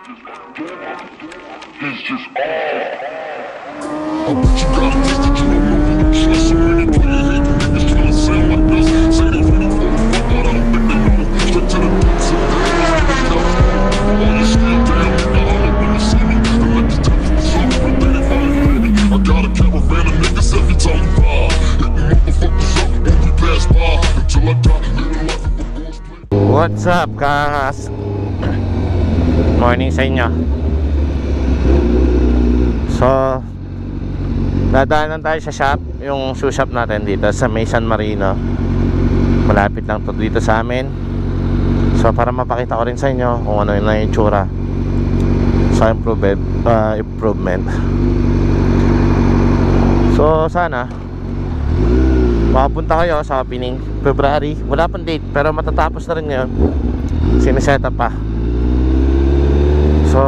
It's just I bet you got a taste that you don't know. Slash so many playing hate niggas trying to sound like us. Say they really for the fuck, but I don't think they know. Straight to the depths of the while you still down, now I hope when you see me. And let the devil show me what they find, baby. I got a caravan of niggas every time we ride. Hitting motherfuckers up when we pass by. Until I die, living life of a boss play. What's up, kas? Morning sa inyo. So, dadaanan tayo sa shop, yung shoe shop natin dito sa May San Marino. Malapit lang to dito sa amin. So, para mapakita ko rin sa inyo kung ano yung itsura sa improvement. So, sana makapunta kayo sa opening February. Wala pang date, pero matatapos na rin ngayon. Siniset up pa. So,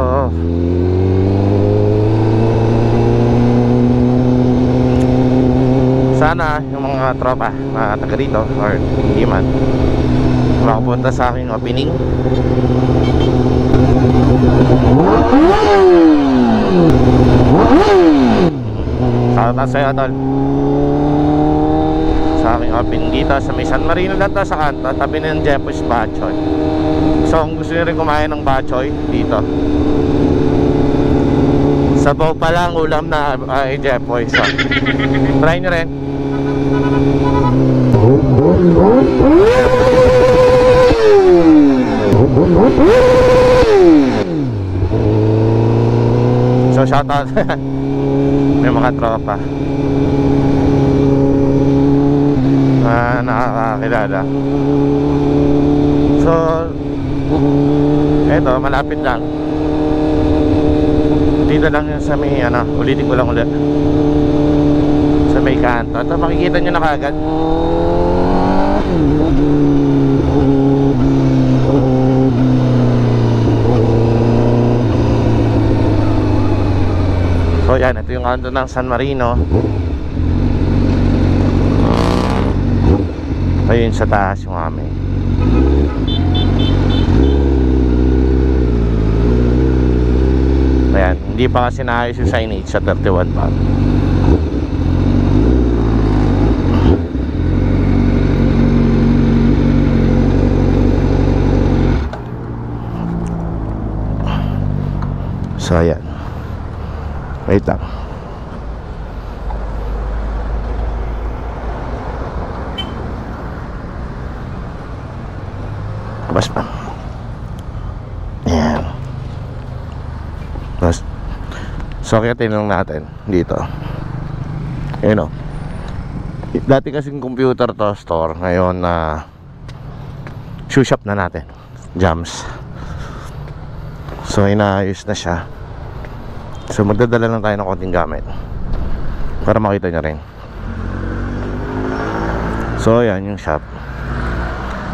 sana yung mga tropa na taga rito or hindi man makapunta sa aking opening. Shoutout sa'yo, tol, sa aking opening dito sa May San Marino lang to, sa kanto, tabi ng Jeffrey's Bachoy. So kung gusto nyo rin kumain ng bachoy dito, sabaw pa lang ulam na Jeffrey. So try nyo rin. So shoutout may mga tropa na nakakakilala. So eto, malapit lang dito lang yun sa may ulitin ko lang ulit, sa may kanto. Ito makikita nyo na kagad. So yan, ito yung kanto ng San Marino. Ayun sa taas yung amin. Ayan, hindi pa kasi naayos yung signage sa 31 pa. So ayan, wait lang. Labas pa. Ayan. So kaya tinanong natin dito, ayun o, dati kasing computer to store, ngayon shoe shop na natin, Jams. So inaayos na siya. So magdadala lang tayo ng konting gamit para makita nyo rin. So ayan yung shop.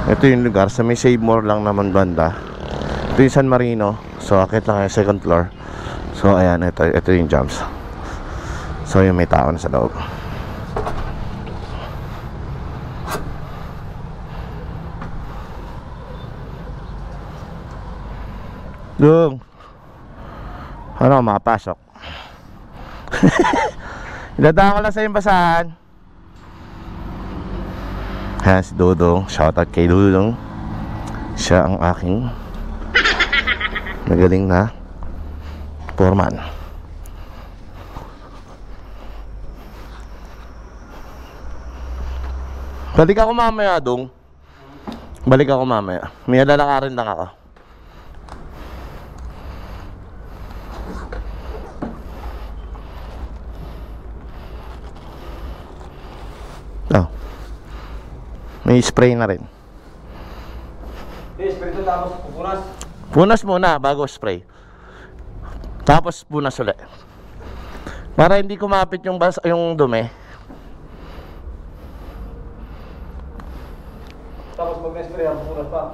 Ito yung lugar sa may Save More lang naman banda. Ito yung San Marino. So akit lang yung second floor. So ayan, ito yung Jams. So yung may tao na sa loob. Dung, ano makapasok? Idadaan ko lang sa yung basahan. Ayan si Dudong. Shoutout kay Dudong. Siya ang aking magaling na foreman. Balik ako mamaya, Dong. Balik ako mamaya. May lalakarin lang ako. Oh. May spray na rin. Spray ito tapos pupunas. Punas muna bago spray. Tapos punas ulit. Para hindi kumapit yung dumi. Tapos mag-spray ang pupunas pa.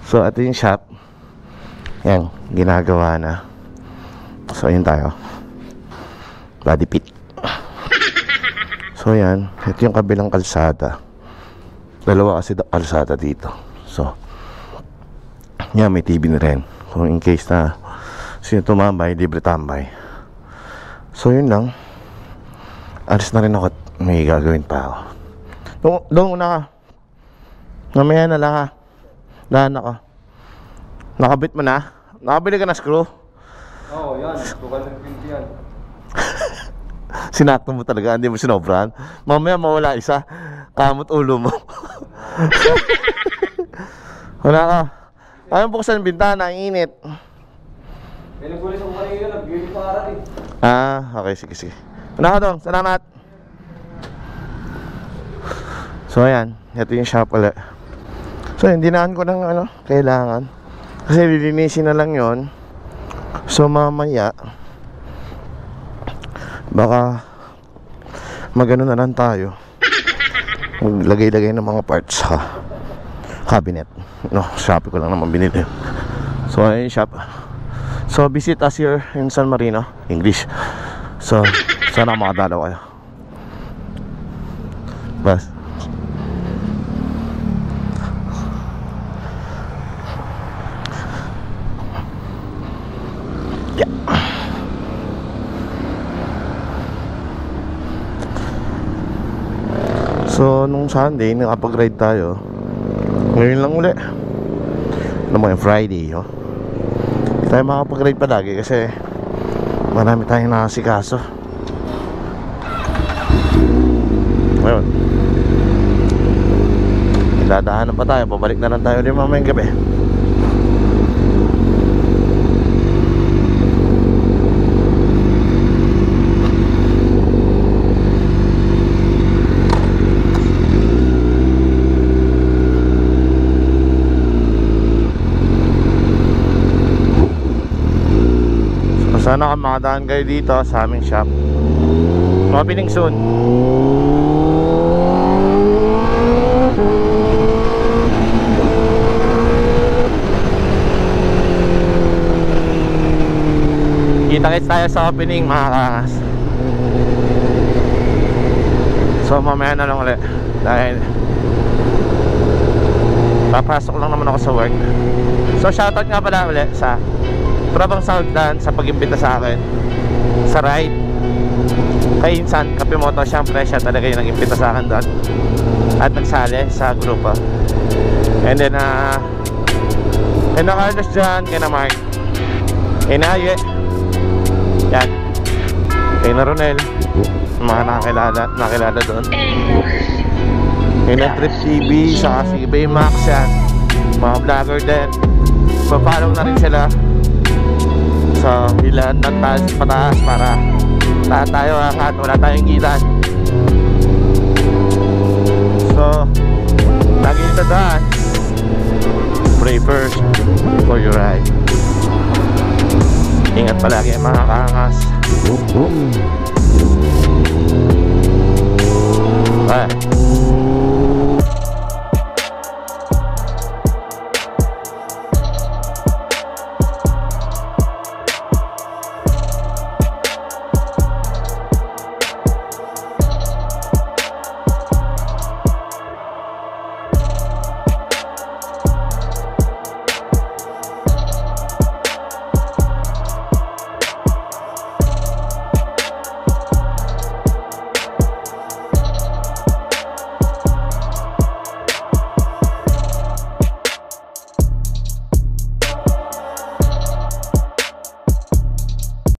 So ito yung shop. Yan, ginagawa na. So ayun tayo. Body pit. So yan, ito yung kabilang kalsada. Dalawa kasi kalsada dito. So yan, may TV na rin. So in case na sino tumambay, libre tambay. So yun lang. Alis na rin ako at may gagawin pa ako. Doon una ka. Mamaya na lang ha. Dahan ako. Nakabit mo na? Nakabili ka na screw? Oo, yan. 220 yan. Sinakto mo talaga, hindi mo sinobran. Mamaya mawala isa. Kamot ulo mo. Wala ka. Ayaw buksan ang bintana, ang init. May nagpulis ako kanina, nag-beauty pa arat eh. Okay, sige, sige. Wala ka dong, salamat. So ayan, ito yung shop ulit. So hindi naan ko ng kailangan. Kasi lilinisin na lang yon. So mamaya baka magano na lang tayo, maglagay-lagay ng mga parts sa cabinet. Shopee ko lang naman binili. So ayun yung shop. So visit us here in San Marino. English. So sana makadalaw kayo. Bas. So nung Sunday nakapag-ride tayo. Ngayon lang uli. Naman yung Friday, hindi tayo makapag-ride palagi kasi marami tayong nakasikaso. Ngayon dadaanan pa tayo, pabalik na lang tayo ulit mamayang gabi. Sana makadaan kayo dito sa aming shop. Opening soon. Kita-kits tayo sa opening mga kakas. So mamaya na lang ulit dahil papasok lang naman ako sa work. So shoutout nga pala ulit sa Probang Soundland sa pag-imbita sa akin sa ride kay Insan Kapimoto. Siyempre siya talaga yung nag-imbita sa akin doon at nagsali sa grupo. And then kay na Carlos dyan, kay na Mark, kay na Aye, yan, kay na Ronel, mga nakakilala doon, kay na Trip TV, saka si Baymax, yan, mga vlogger din. Pa-follow na rin sila sa ilan at pataas para lahat tayo at wala tayong gitan. So lagi nyo tandaan, pray first for your ride. Ingat palagi mga kaangas. Bye.